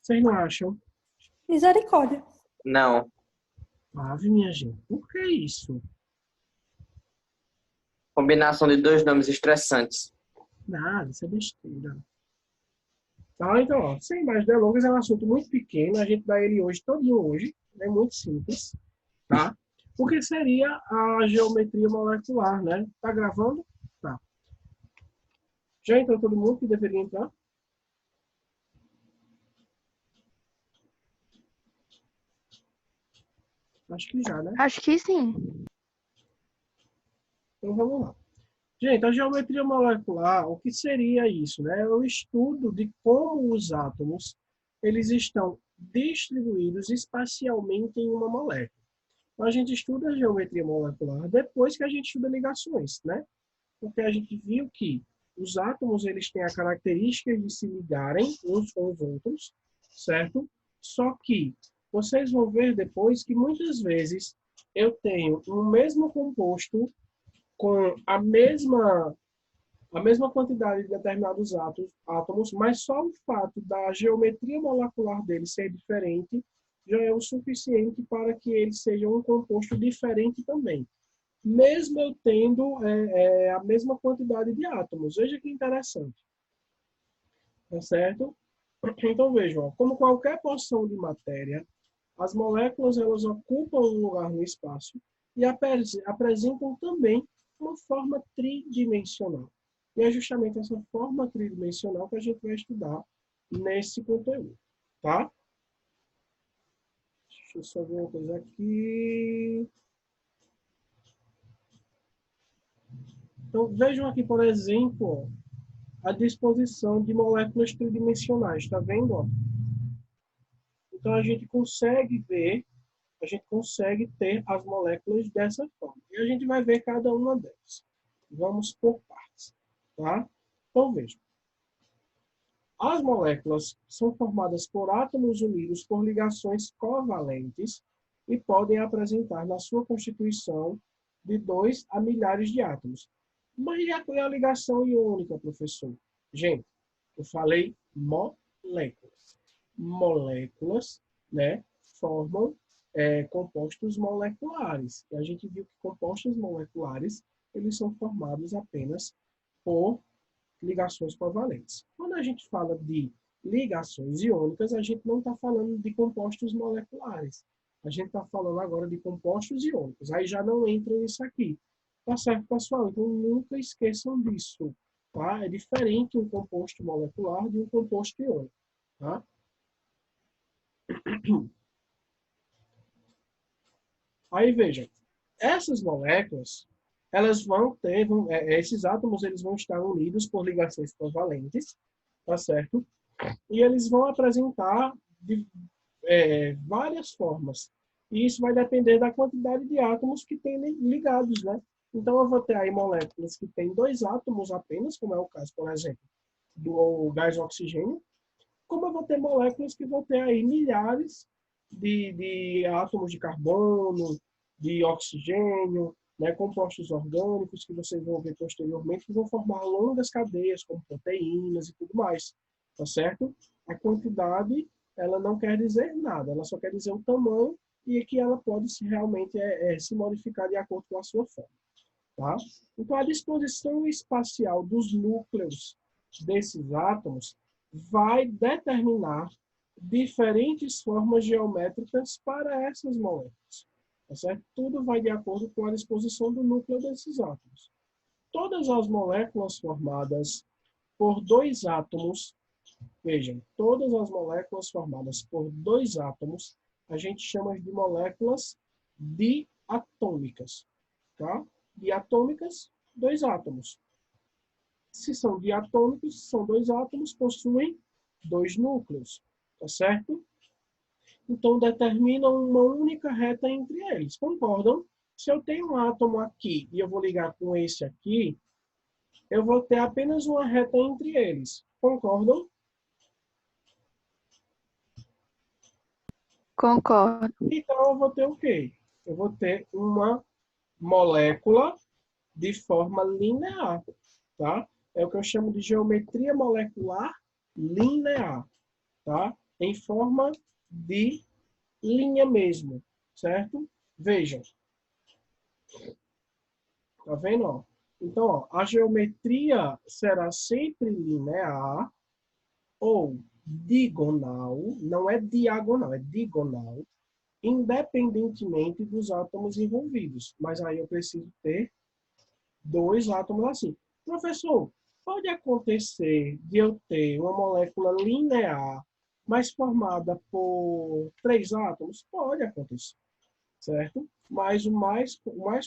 Vocês não acham? Misericórdia. Não. Ave, minha gente, por que isso? Combinação de dois nomes estressantes. Nada, isso é besteira. Tá, então, ó, sem mais delongas, é um assunto muito pequeno, a gente dá ele hoje, todinho hoje, é muito simples, tá? O que seria a geometria molecular, né? Tá gravando? Tá. Já entrou todo mundo que deveria entrar? Acho que já, né? Acho que sim. Então vamos lá. Gente, a geometria molecular, o que seria isso, né? É o estudo de como os átomos eles estão distribuídos espacialmente em uma molécula. Então, a gente estuda a geometria molecular depois que a gente estuda ligações, né? Porque a gente viu que os átomos eles têm a característica de se ligarem uns com os outros, certo? Só que vocês vão ver depois que muitas vezes eu tenho um mesmo composto com a mesma quantidade de determinados átomos, mas só o fato da geometria molecular dele ser diferente já é o suficiente para que ele seja um composto diferente também. Mesmo eu tendo a mesma quantidade de átomos. Veja que interessante. Tá certo? Então, vejam, ó, como qualquer porção de matéria, as moléculas elas ocupam um lugar no espaço e apresentam também uma forma tridimensional. E é justamente essa forma tridimensional que a gente vai estudar nesse conteúdo, tá? Deixa eu só ver uma coisa aqui. Então, vejam aqui, por exemplo, a disposição de moléculas tridimensionais, está vendo? Ó? Então, a gente consegue ver, a gente consegue ter as moléculas dessa forma. E a gente vai ver cada uma delas. Vamos por partes, tá? Então, vejam. As moléculas são formadas por átomos unidos por ligações covalentes e podem apresentar na sua constituição de 2 a milhares de átomos. Mas e a ligação iônica, professor? Gente, eu falei moléculas. Moléculas, né, formam compostos moleculares. E a gente viu que compostos moleculares, eles são formados apenas por ligações covalentes. Quando a gente fala de ligações iônicas, a gente não está falando de compostos moleculares. A gente está falando agora de compostos iônicos. Aí já não entra isso aqui. Tá certo, pessoal? Então nunca esqueçam disso. Tá? É diferente um composto molecular de um composto iônico. Tá? Aí veja, essas moléculas, elas vão ter, esses átomos eles vão estar unidos por ligações covalentes, tá certo? E eles vão apresentar várias formas. E isso vai depender da quantidade de átomos que tem ligados, né? Então, eu vou ter aí moléculas que têm 2 átomos apenas, como é o caso, por exemplo, do gás oxigênio, como eu vou ter moléculas que vão ter aí milhares de átomos de carbono, de oxigênio, né, compostos orgânicos que vocês vão ver posteriormente, que vão formar longas cadeias, como proteínas e tudo mais, tá certo? A quantidade, ela não quer dizer nada, ela só quer dizer o tamanho e que ela pode realmente se modificar de acordo com a sua forma, tá? Então, a disposição espacial dos núcleos desses átomos vai determinar diferentes formas geométricas para essas moléculas. Tá certo? Tudo vai de acordo com a disposição do núcleo desses átomos. Todas as moléculas formadas por 2 átomos, vejam, todas as moléculas formadas por 2 átomos, a gente chama de moléculas diatômicas. Tá? Diatômicas, 2 átomos. Se são diatômicos, são 2 átomos, possuem 2 núcleos. Tá certo? Então, determinam uma única reta entre eles. Concordam? Se eu tenho um átomo aqui e eu vou ligar com esse aqui, eu vou ter apenas uma reta entre eles. Concordam? Concordo. Então, eu vou ter o quê? Eu vou ter uma molécula de forma linear. Tá? É o que eu chamo de geometria molecular linear. Tá? em forma de linha mesmo, certo? Vejam. Tá vendo? Ó? Então, ó, a geometria será sempre linear ou digonal, não é diagonal, é digonal, independentemente dos átomos envolvidos. Mas aí eu preciso ter dois átomos assim. Professor, pode acontecer de eu ter uma molécula linear, mas formada por três átomos? Pode acontecer, certo? Mas o mais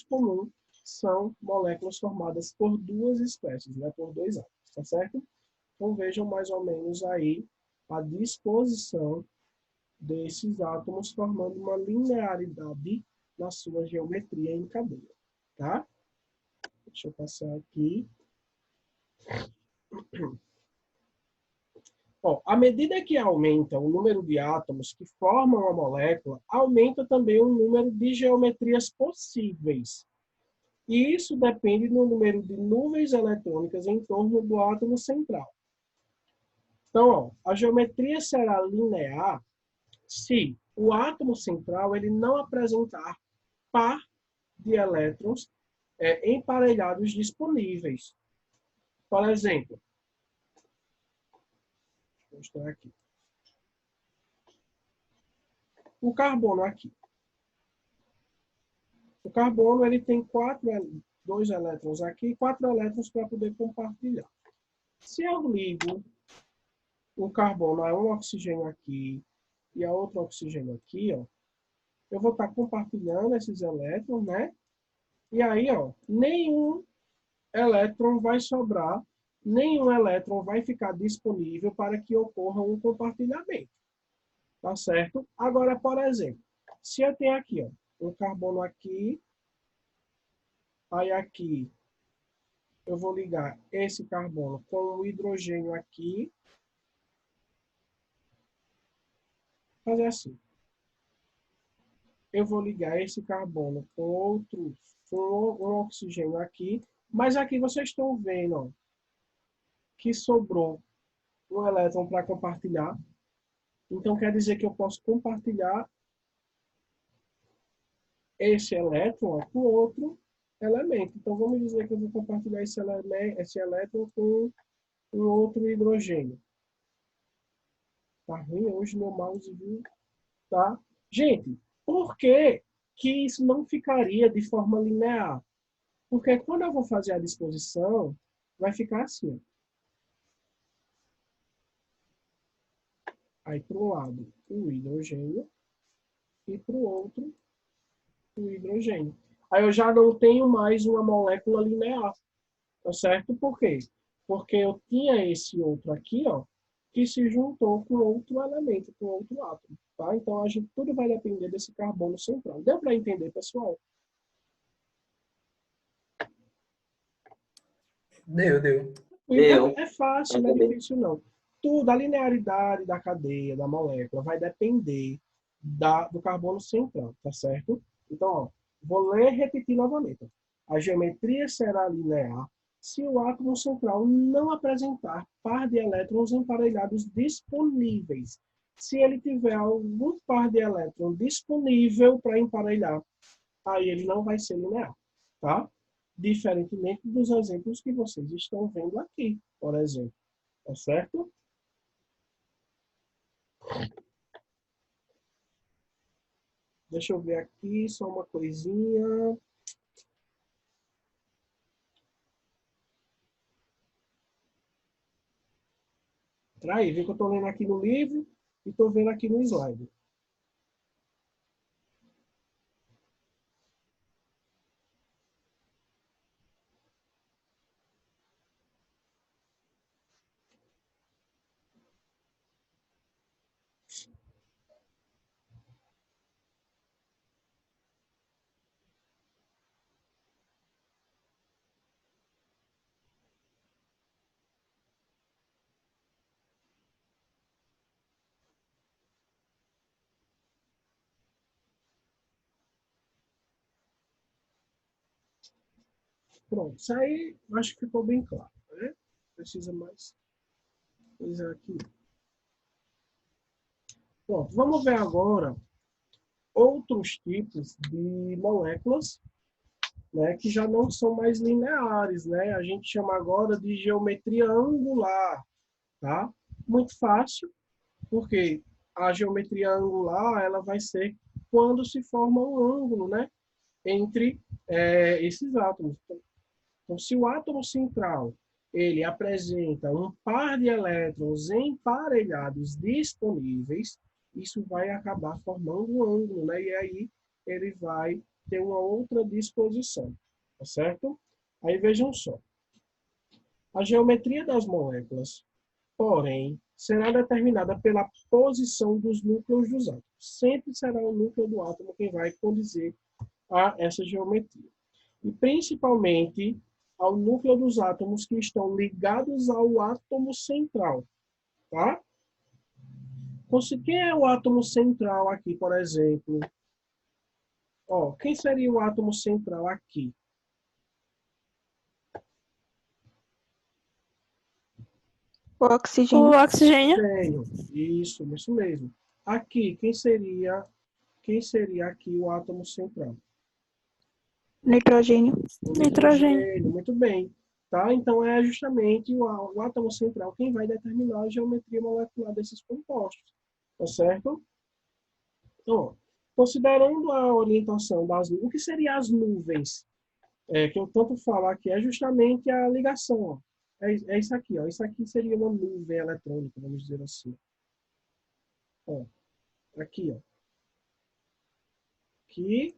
comum são moléculas formadas por duas espécies, né? Por dois átomos, tá certo? Então vejam mais ou menos aí a disposição desses átomos formando uma linearidade na sua geometria em cadeia, tá? Deixa eu passar aqui. Ó, à medida que aumenta o número de átomos que formam a molécula, aumenta também o número de geometrias possíveis. E isso depende do número de nuvens eletrônicas em torno do átomo central. Então, ó, a geometria será linear se o átomo central ele não apresentar par de elétrons emparelhados disponíveis. Por exemplo, vou mostrar aqui. O carbono aqui. O carbono ele tem dois elétrons aqui e 4 elétrons para poder compartilhar. Se eu ligo o carbono a um oxigênio aqui e a outro oxigênio aqui, ó, eu vou estar compartilhando esses elétrons, né? E aí, ó, nenhum elétron vai sobrar, nenhum elétron vai ficar disponível para que ocorra um compartilhamento. Tá certo? Agora, por exemplo, se eu tenho aqui, ó, um carbono aqui, aí aqui eu vou ligar esse carbono com o hidrogênio aqui, fazer assim. Eu vou ligar esse carbono com um oxigênio aqui, mas aqui vocês estão vendo, ó, que sobrou um elétron para compartilhar. Então quer dizer que eu posso compartilhar esse elétron ó, com outro elemento. Então vamos dizer que eu vou compartilhar esse elétron com um outro hidrogênio. Tá ruim hoje meu mouse, viu? Tá? Gente, por que que isso não ficaria de forma linear? Porque quando eu vou fazer a disposição, vai ficar assim. Aí, para um lado, o hidrogênio e para o outro, o hidrogênio. Aí eu já não tenho mais uma molécula linear, tá certo? Por quê? Porque eu tinha esse outro aqui, ó, que se juntou com outro elemento, com outro átomo, tá? Então, tudo vai depender desse carbono central. Deu para entender, pessoal? Deu. Então, Deu. é fácil, não é Entendi. difícil, não. Tudo, a linearidade da cadeia, da molécula, vai depender do carbono central, tá certo? Então, ó, vou ler e repetir novamente. A geometria será linear se o átomo central não apresentar par de elétrons emparelhados disponíveis. Se ele tiver algum par de elétrons disponível para emparelhar, aí ele não vai ser linear, tá? Diferentemente dos exemplos que vocês estão vendo aqui, por exemplo. Tá certo? Deixa eu ver aqui só uma coisinha. Aí, vê que eu estou lendo aqui no livro e estou vendo aqui no slide. Pronto, isso aí acho que ficou bem claro, né? Precisa mais coisa aqui. Pronto, vamos ver agora outros tipos de moléculas, né, que já não são mais lineares, né? A gente chama agora de geometria angular, tá? Muito fácil, porque a geometria angular ela vai ser quando se forma um ângulo, né, entre esses átomos. Então, se o átomo central ele apresenta um par de elétrons emparelhados disponíveis, isso vai acabar formando um ângulo, né? E aí ele vai ter uma outra disposição, tá certo? Aí vejam só. A geometria das moléculas, porém, será determinada pela posição dos núcleos dos átomos. Sempre será o núcleo do átomo quem vai condizer a essa geometria. E principalmente ao núcleo dos átomos que estão ligados ao átomo central, tá? Então, se quem é o átomo central aqui, por exemplo? Ó, quem seria o átomo central aqui? O O oxigênio. Oxigênio. Isso mesmo. Aqui, quem seria aqui o átomo central? Nitrogênio. O Nitrogênio. muito bem. Tá? Então, é justamente o átomo central quem vai determinar a geometria molecular desses compostos. Tá certo? Então, considerando a orientação das nuvens, o que seriam as nuvens? Que eu tanto falo aqui é justamente a ligação. Ó. É isso aqui. Ó. Isso aqui seria uma nuvem eletrônica, vamos dizer assim. Ó. Aqui, ó. Aqui.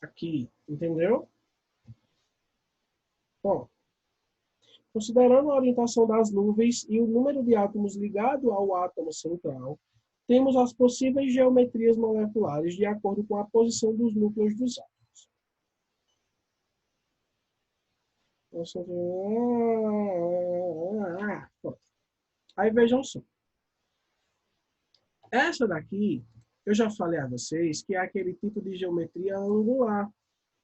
Aqui. Entendeu? Bom, considerando a orientação das nuvens e o número de átomos ligado ao átomo central, temos as possíveis geometrias moleculares de acordo com a posição dos núcleos dos átomos. Aí vejam só. Essa daqui, eu já falei a vocês que é aquele tipo de geometria angular,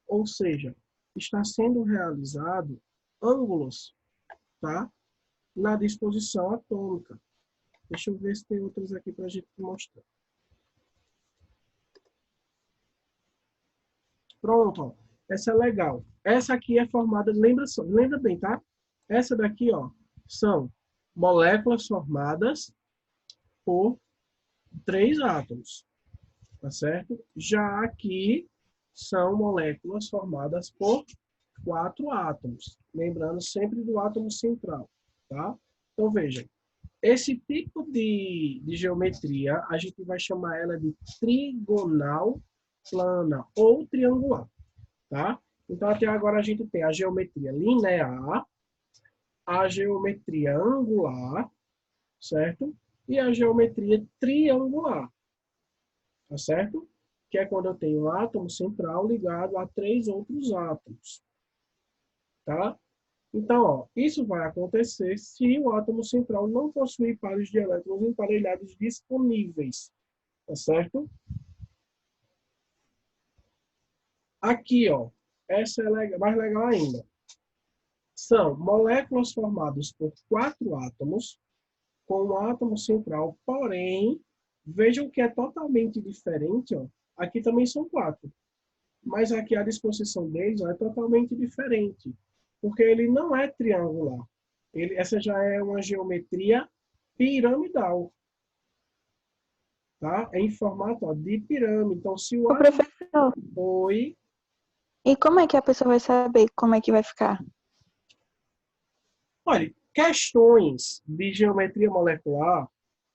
ou seja, está sendo realizado ângulos, tá? Na disposição atômica. Deixa eu ver se tem outras aqui para a gente mostrar. Pronto, ó. Essa é legal. Essa aqui é formada, lembra bem, tá? Essa daqui, ó, são moléculas formadas por 3 átomos, tá certo? Já aqui são moléculas formadas por 4 átomos, lembrando sempre do átomo central, tá? Então, vejam, esse tipo de geometria, a gente vai chamar ela de trigonal plana ou triangular, tá? Então, até agora a gente tem a geometria linear, a geometria angular, certo? E a geometria triangular, tá certo? Que é quando eu tenho um átomo central ligado a 3 outros átomos, tá? Então, ó, isso vai acontecer se o átomo central não possuir pares de elétrons emparelhados disponíveis, tá certo? Aqui, ó, essa é mais legal ainda. São moléculas formadas por 4 átomos com um átomo central, porém, vejam que é totalmente diferente, ó. Aqui também são 4, mas aqui a disposição deles ó, é totalmente diferente, porque ele não é triangular. Essa já é uma geometria piramidal, tá? É em formato ó, de pirâmide. Então, se o O átomo professor, foi... e como é que a pessoa vai saber como é que vai ficar? Olha, questões de geometria molecular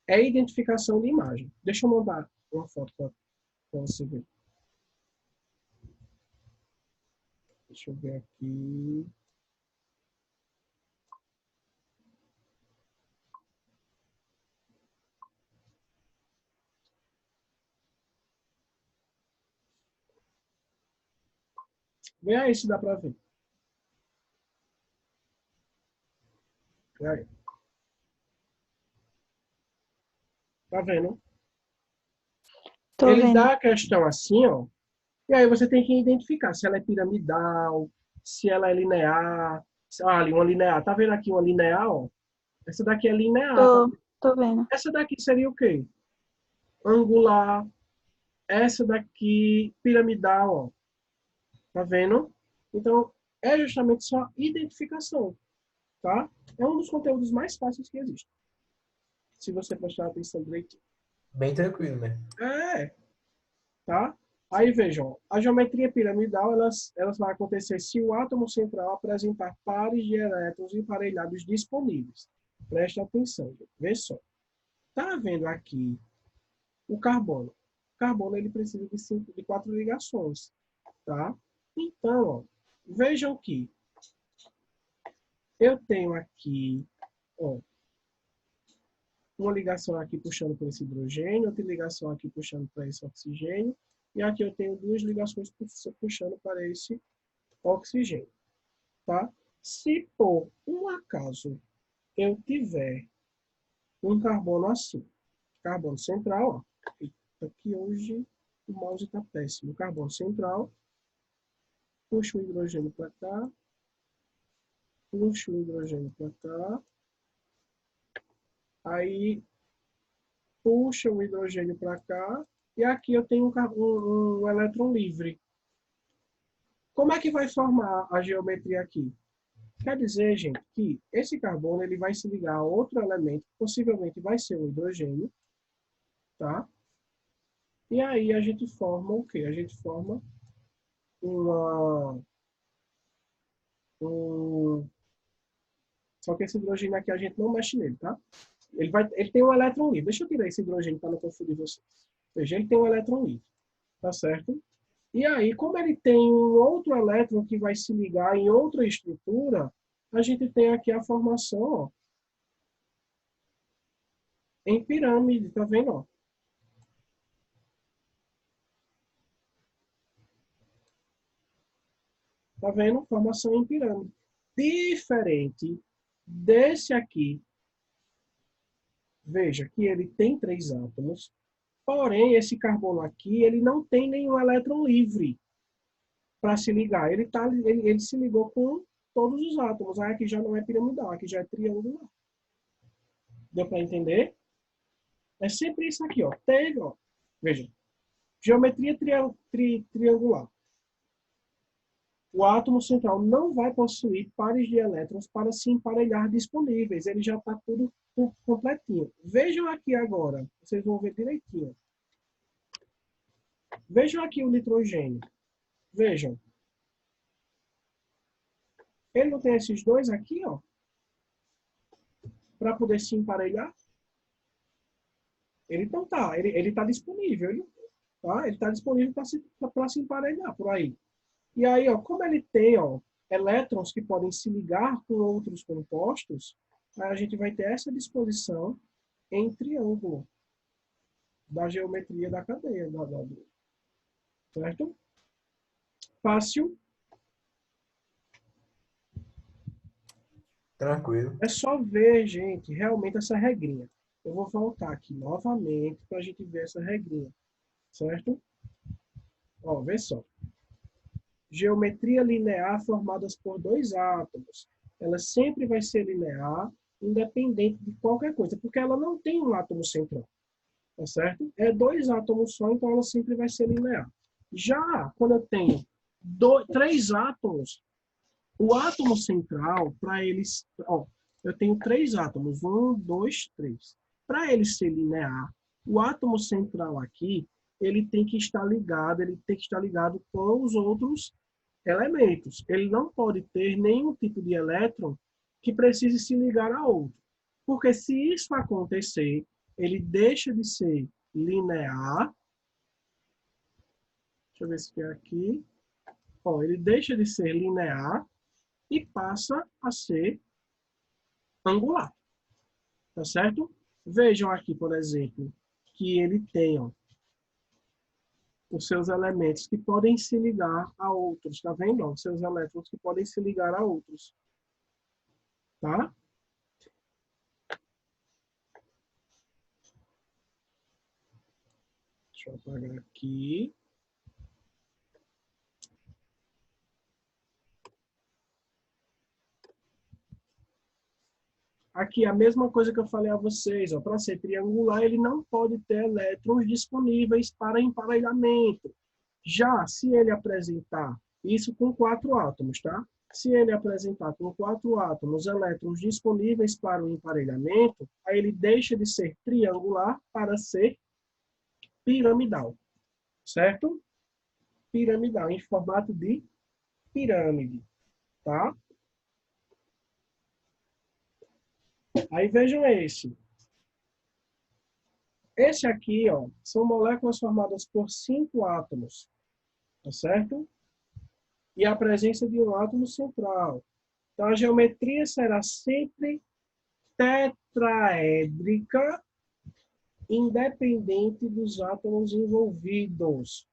é identificação de imagem. Deixa eu mandar uma foto para você ver. Deixa eu ver aqui. Vê aí se dá para ver. Vê aí. Tá vendo? Tô Ele vendo. dá a questão assim, ó. E aí você tem que identificar se ela é piramidal, se ela é linear. Ah, ali, uma linear. Tá vendo aqui uma linear, ó? Essa daqui é linear, tá? Tô. Tô vendo. Essa daqui seria o quê? Angular. Essa daqui, piramidal, ó. Tá vendo? Então, é justamente só identificação, tá? É um dos conteúdos mais fáceis que existe. Se você prestar atenção direitinho. Bem tranquilo, né? É, tá? Aí vejam, a geometria piramidal, elas vai acontecer se o átomo central apresentar pares de elétrons emparelhados disponíveis. Preste atenção, gente. Vê só. Tá vendo aqui o carbono? O carbono ele precisa de 4 ligações, tá? Então, ó, vejam que eu tenho aqui, ó, uma ligação aqui puxando para esse hidrogênio, outra ligação aqui puxando para esse oxigênio, e aqui eu tenho duas ligações puxando para esse oxigênio, tá? Se por um acaso eu tiver um carbono assim, carbono central, ó, aqui hoje o mouse está péssimo, carbono central, puxo o hidrogênio para cá, puxo o hidrogênio para cá, aí puxa o hidrogênio para cá, e aqui eu tenho um elétron livre. Como é que vai formar a geometria aqui? Quer dizer, gente, que esse carbono ele vai se ligar a outro elemento, possivelmente vai ser um hidrogênio, tá? E aí a gente forma o quê? A gente forma uma... Só que esse hidrogênio aqui a gente não mexe nele, tá? Ele tem um elétron livre. Deixa eu tirar esse hidrogênio para não confundir vocês. Veja, ele tem um elétron livre, tá certo? E aí, como ele tem um outro elétron que vai se ligar em outra estrutura, a gente tem aqui a formação, ó, em pirâmide, tá vendo? Ó? Tá vendo? Formação em pirâmide. Diferente desse aqui. Veja que ele tem 3 átomos, porém, esse carbono aqui, ele não tem nenhum elétron livre para se ligar. Ele se ligou com todos os átomos. Aí aqui já não é piramidal, aqui já é triangular. Deu para entender? É sempre isso aqui, ó. Teve, ó. Veja. Geometria triangular. O átomo central não vai possuir pares de elétrons para se emparelhar disponíveis. Ele já está tudo completinho. Vejam aqui agora. Vocês vão ver direitinho. Vejam aqui o nitrogênio. Vejam. Ele não tem esses dois aqui, ó, para poder se emparelhar? Ele não tá. Ele está disponível. Ele tá disponível para se emparelhar por aí. E aí, ó, como ele tem, ó, elétrons que podem se ligar com outros compostos, a gente vai ter essa disposição em triângulo da geometria da cadeia. Certo? Fácil. Tranquilo. É só ver, gente, realmente essa regrinha. Eu vou voltar aqui novamente para a gente ver essa regrinha. Certo? Ó, vê só. Geometria linear formadas por 2 átomos. Ela sempre vai ser linear, independente de qualquer coisa, porque ela não tem um átomo central. Tá certo? É 2 átomos só, então ela sempre vai ser linear. Já quando eu tenho 3 átomos, o átomo central, para eles. Ó, eu tenho 3 átomos. 1, 2, 3. Para ele ser linear, o átomo central aqui, ele tem que estar ligado com os outros elementos. Ele não pode ter nenhum tipo de elétron que precise se ligar a outro. Porque se isso acontecer, ele deixa de ser linear. Deixa eu ver se é aqui. Ó, ele deixa de ser linear e passa a ser angular. Tá certo? Vejam aqui, por exemplo, que ele tem, ó, os seus elementos que podem se ligar a outros. Tá vendo? Ó, os seus elétrons que podem se ligar a outros. Tá? Deixa eu apagar aqui. Aqui, a mesma coisa que eu falei a vocês, para ser triangular, ele não pode ter elétrons disponíveis para emparelhamento. Já se ele apresentar isso com 4 átomos, tá? Se ele apresentar com 4 átomos elétrons disponíveis para o emparelhamento, aí ele deixa de ser triangular para ser piramidal, certo? Piramidal, em formato de pirâmide, tá? Aí vejam esse. Esse aqui, ó, são moléculas formadas por 5 átomos, tá certo? E a presença de um átomo central. Então, a geometria será sempre tetraédrica, independente dos átomos envolvidos,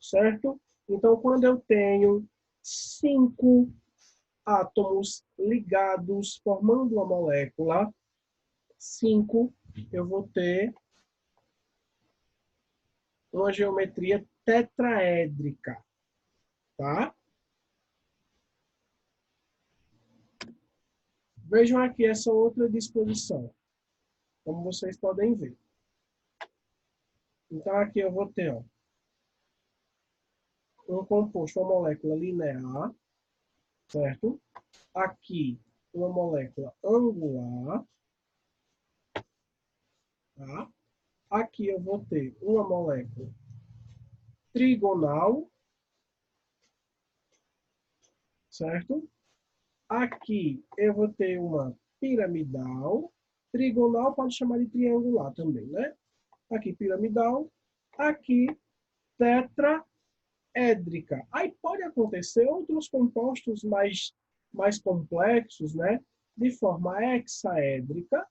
certo? Então, quando eu tenho 5 átomos ligados, formando uma molécula, 5, eu vou ter uma geometria tetraédrica, tá? Vejam aqui essa outra disposição, como vocês podem ver. Então, aqui eu vou ter, ó, um composto, uma molécula linear, certo? Aqui, uma molécula angular, tá? Aqui eu vou ter uma molécula trigonal, certo? Aqui eu vou ter uma piramidal. Trigonal pode chamar de triangular também, né? Aqui piramidal. Aqui tetraédrica. Aí pode acontecer outros compostos mais complexos, né? De forma hexaédrica,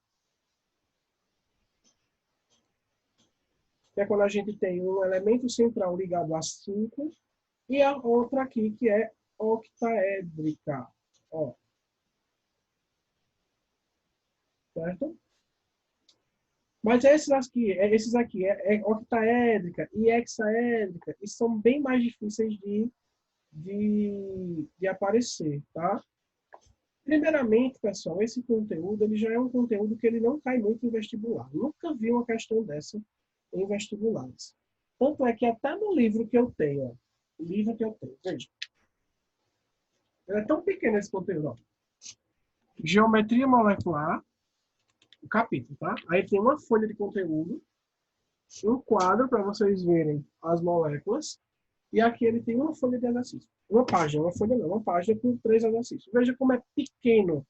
que é quando a gente tem um elemento central ligado a 5, e a outra aqui que é octaédrica. Ó. Certo? Mas esses aqui é octaédrica e hexaédrica, e são bem mais difíceis de aparecer, tá? Primeiramente, pessoal, esse conteúdo ele já é um conteúdo que ele não cai muito em vestibular. Nunca vi uma questão dessa em vestibulares. Tanto é que até no livro que eu tenho, ó, o livro que eu tenho, veja. É tão pequeno esse conteúdo, ó. Geometria molecular, o capítulo, tá? Aí tem uma folha de conteúdo, um quadro para vocês verem as moléculas, e aqui ele tem uma folha de exercício. Uma página, uma folha não, uma página com 3 exercícios. Veja como é pequeno,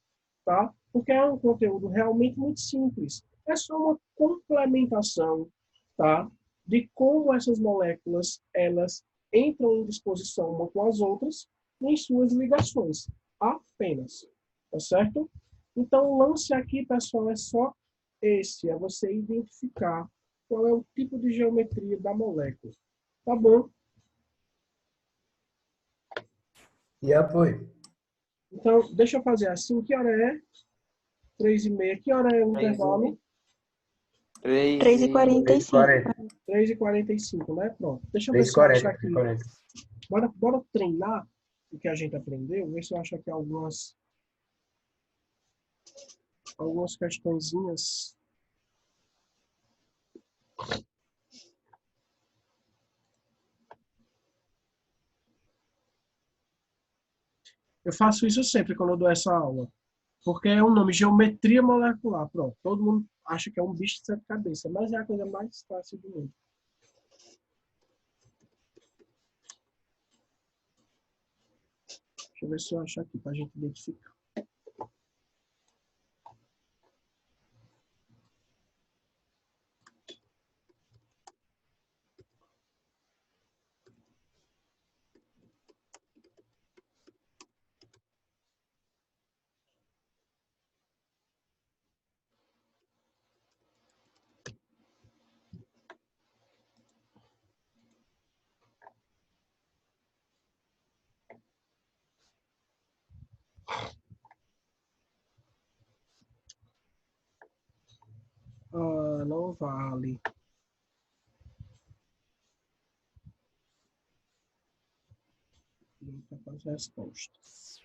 tá? Porque é um conteúdo realmente muito simples. É só uma complementação, tá? De como essas moléculas, elas entram em disposição uma com as outras em suas ligações. Apenas. Tá certo? Então, o lance aqui, pessoal, é só esse. É você identificar qual é o tipo de geometria da molécula. Tá bom? E apoio? Então, deixa eu fazer assim. Que hora é? 3h30. Que hora é o intervalo? 3h45. 3h45, né? Pronto. Deixa eu ver se eu 3h40, acho aqui. 3h40. Bora treinar o que a gente aprendeu. Ver se eu acho aqui algumas questõezinhas. Eu faço isso sempre quando eu dou essa aula. Porque é um nome, geometria molecular. Pronto. Todo mundo acha que é um bicho de 7 cabeças, mas é a coisa mais fácil do mundo. Deixa eu ver se eu acho aqui para a gente identificar. Ah, não vale. Não tá com as respostas.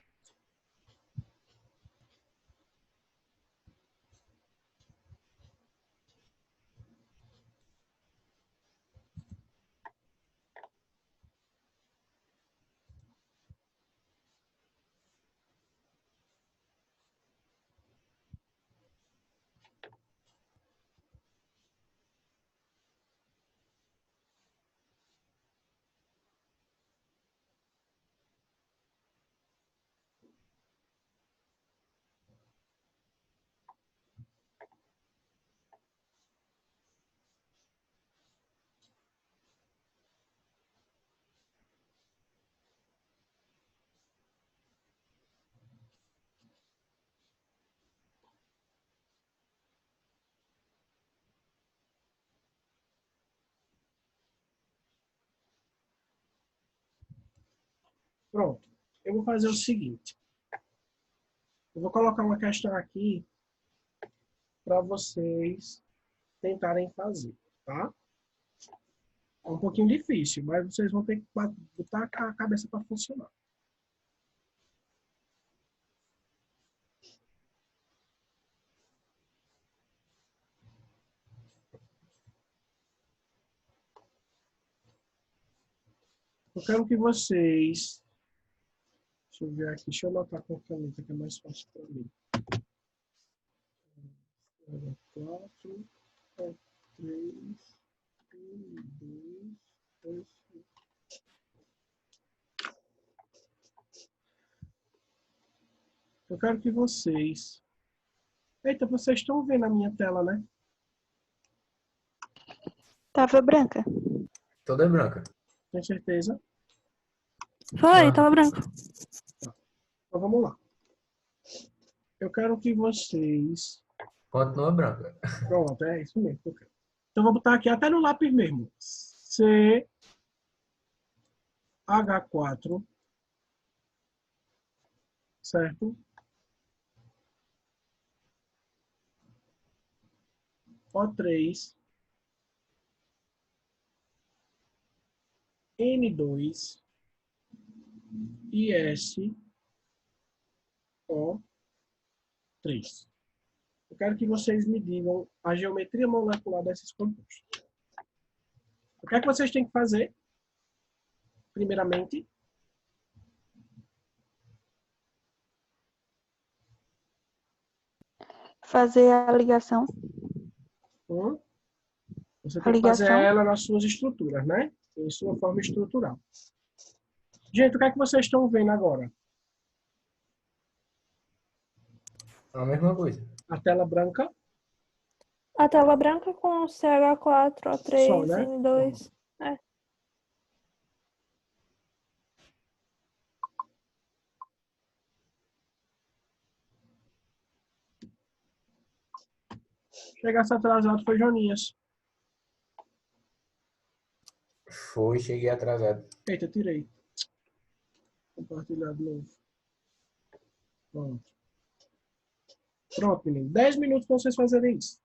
Pronto. Eu vou fazer o seguinte. Eu vou colocar uma questão aqui para vocês tentarem fazer, tá? É um pouquinho difícil, mas vocês vão ter que botar a cabeça para funcionar. Eu quero que vocês... Deixa eu ver aqui. Deixa eu anotar com a caneta, que é mais fácil para mim. 4, 3, 1, 2, 3. Eu quero que vocês... Eita, vocês estão vendo a minha tela, né? Tava branca. Toda branca. Tem certeza? Foi, Ah. tava branco. Então vamos lá. Eu quero que vocês... Continua branca. Pronto, é isso mesmo que eu quero. Então vou botar aqui até no lápis mesmo. CH4, certo? O3, N2 e SO3. Eu quero que vocês me digam a geometria molecular desses compostos. O que é que vocês têm que fazer? Primeiramente, Fazer a ligação. você A tem que fazer ligação. ela nas suas estruturas, né? Em sua forma estrutural. Gente, o que é que vocês estão vendo agora? A mesma coisa. A tela branca? A tela branca com CH4, Só, O3, né? N2. É. Chegasse atrasado foi Joninhas. Foi, cheguei atrasado. Eita, tirei. Compartilhar de novo. Pronto. Pronto, menino. 10 minutos para vocês fazerem isso.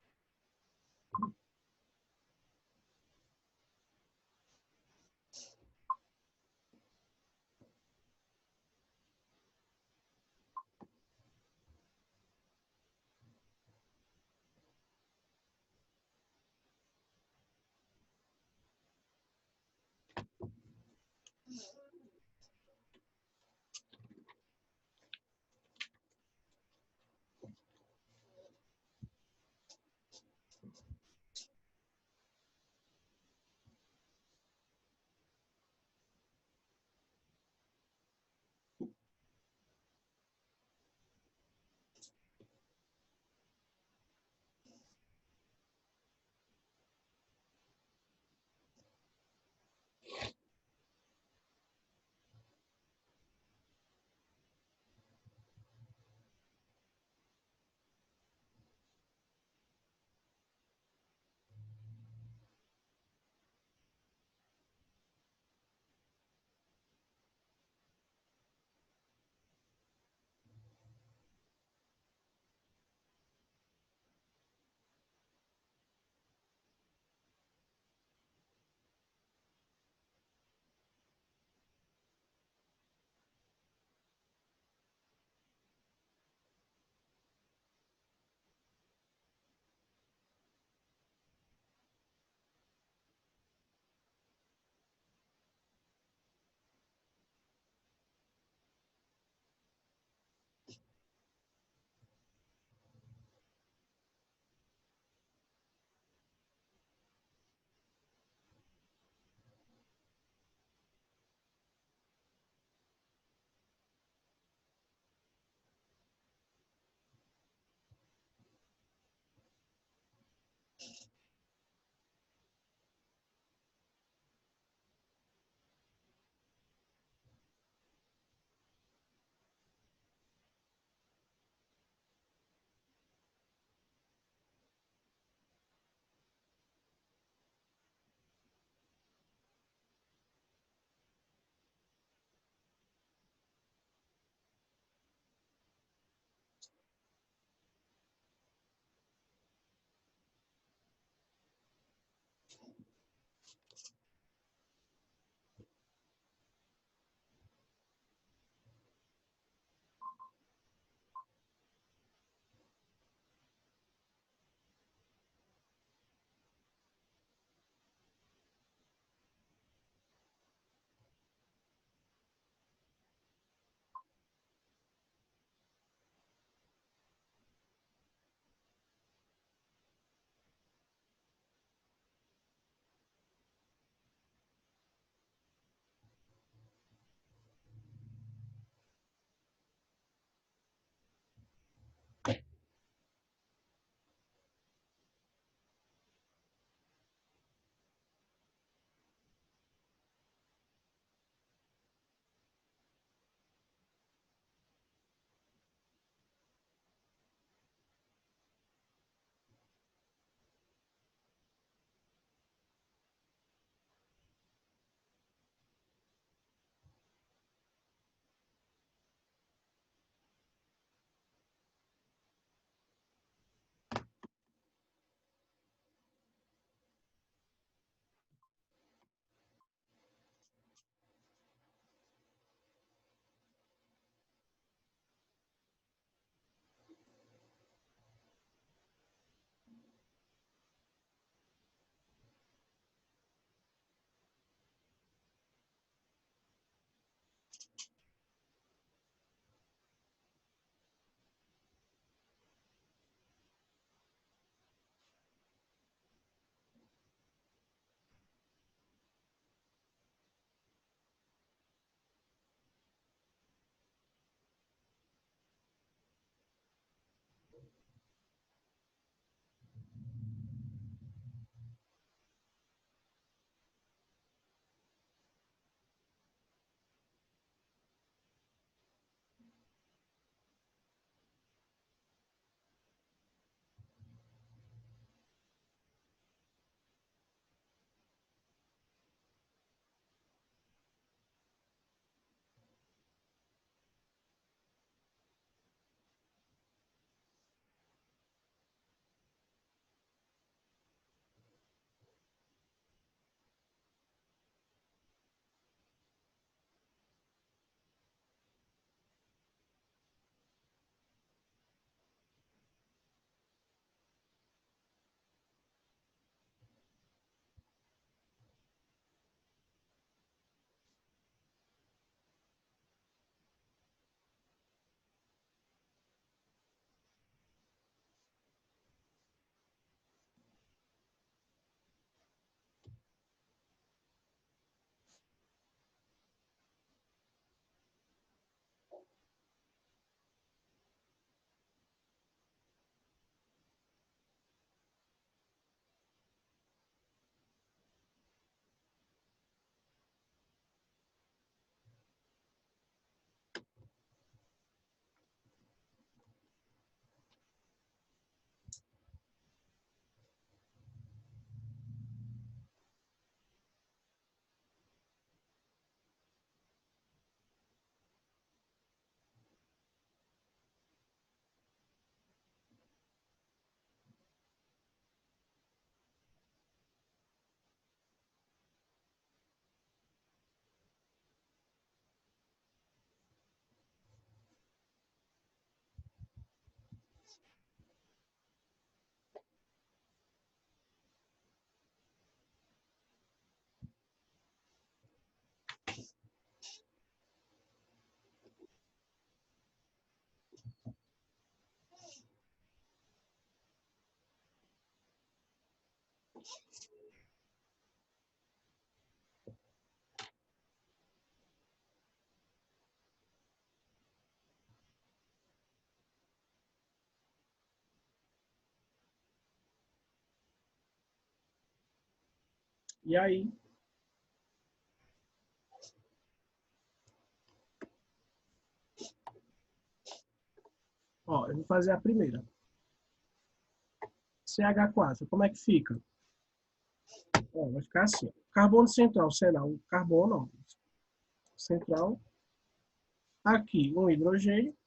E aí? Ó, eu vou fazer a primeira. CH4, como é que fica? Ó, vai ficar assim. Carbono central será o carbono, ó, central. Aqui, um hidrogênio.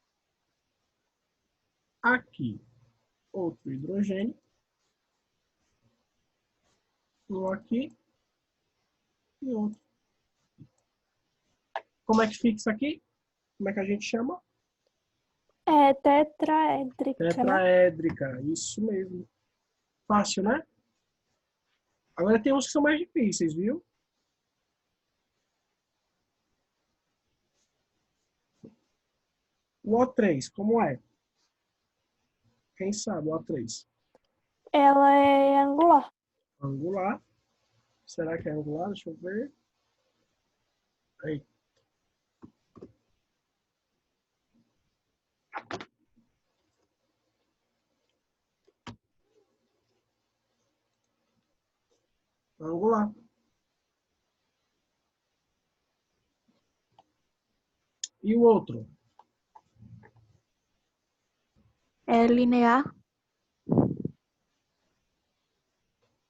Aqui, outro hidrogênio. Um aqui e outro. Como é que fica isso aqui? Como é que a gente chama? É tetraédrica, né? Tetraédrica, isso mesmo. Fácil, né? Agora tem uns que são mais difíceis, viu? O O3, como é? Quem sabe o O3? Ela é angular. Angular. Será que é angular? Deixa eu ver. Aí. Angular. E o outro? É linear.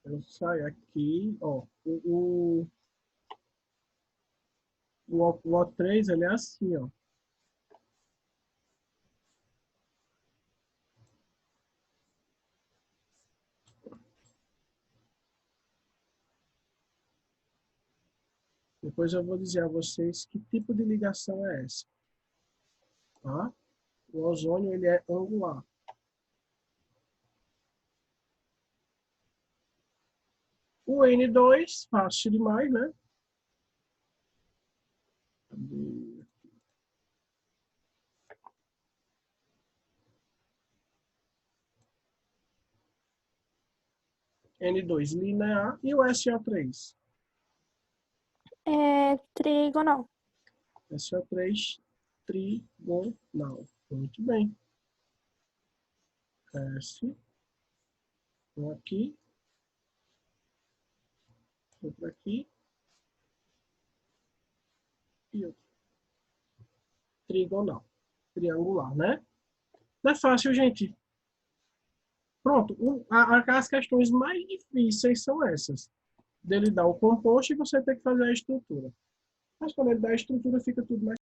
Eu saio aqui, ó. O O3, ele é assim, ó. Depois eu vou dizer a vocês que tipo de ligação é essa. Tá? O ozônio, ele é angular. O N2, fácil demais, né? N2 linear e o SO3. É trigonal. SO3 trigonal. Muito bem. S. Um aqui. Outro aqui. E outro. Trigonal. Triangular, né? Não é fácil, gente. Pronto. As questões mais difíceis são essas. Dele dar o composto e você ter que fazer a estrutura. Mas quando ele dá a estrutura, fica tudo mais